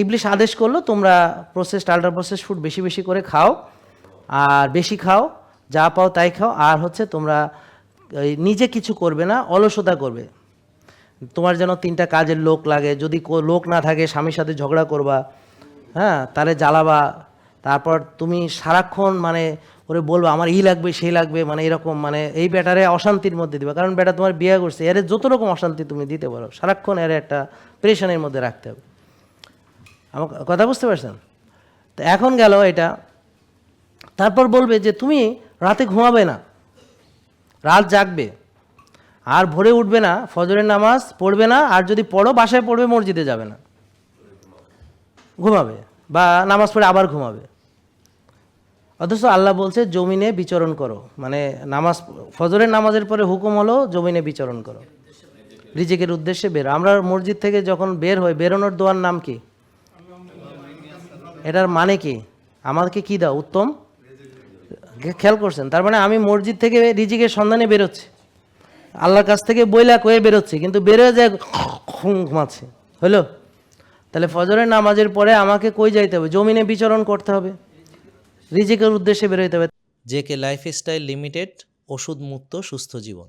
ইবলিশ আদেশ করলো তোমরা প্রসেসড আল্ট্রা প্রসেসড ফুড বেশি বেশি করে খাও, আর বেশি খাও, যা পাও তাই খাও, আর হচ্ছে তোমরা নিজে কিছু করবে না, অলসতা করবে। তোমার যেন 3টা কাজের লোক লাগে, যদি লোক না থাকে স্বামীর সাথে ঝগড়া করবা, হ্যাঁ, তাহলে জ্বালাবা, তারপর তুমি সারাক্ষণ মানে ওরে বলবো আমার লাগবে সেই লাগবে, মানে এরকম, মানে এই ব্যাটারে অশান্তির মধ্যে দিবা, কারণ ব্যাটা তোমার বিয়ে করছে, এর যত রকম অশান্তি তুমি দিতে পারো, সারাক্ষণ এর একটা প্রেশানের মধ্যে রাখতে হবে। আমার কথা বুঝতে পারছেন? তো এখন গেল এটা, তারপর বলবে যে তুমি রাতে ঘুমাবে না, রাত জাগবে, আর ভোরে উঠবে না, ফজরের নামাজ পড়বে না, আর যদি পড়ো বাসায় পড়বে, মসজিদে যাবে না, ঘুমাবে, বা নামাজ পড়ে আবার ঘুমাবে। অথচ আল্লাহ বলছে জমিনে বিচরণ করো, মানে নামাজ, ফজরের নামাজের পরে হুকুম হলো জমিনে বিচরণ করো, রিজিকের উদ্দেশ্যে বেরো। আমরা মসজিদ থেকে যখন বের হই, বেরোনোর দোয়ার নাম কি? এটার মানে কি? আমাকে কি দাও? উত্তম। খেয়াল করছেন? তার মানে আমি মসজিদ থেকে রিজিকের সন্ধানে বেরোচ্ছি, আল্লাহর কাছ থেকে বইলা কয়ে বেরোচ্ছি, কিন্তু বেরোয় যায় ঘুমাচ্ছে, হলো? তাহলে ফজরের নামাজের পরে আমাকে কই যাইতে হবে? জমিনে বিচরণ করতে হবে, রিজিকের উদ্দেশ্যে বেরোইতে হবে। জেকে লাইফস্টাইল লিমিটেড, ওষুধ মুক্ত সুস্থ জীবন।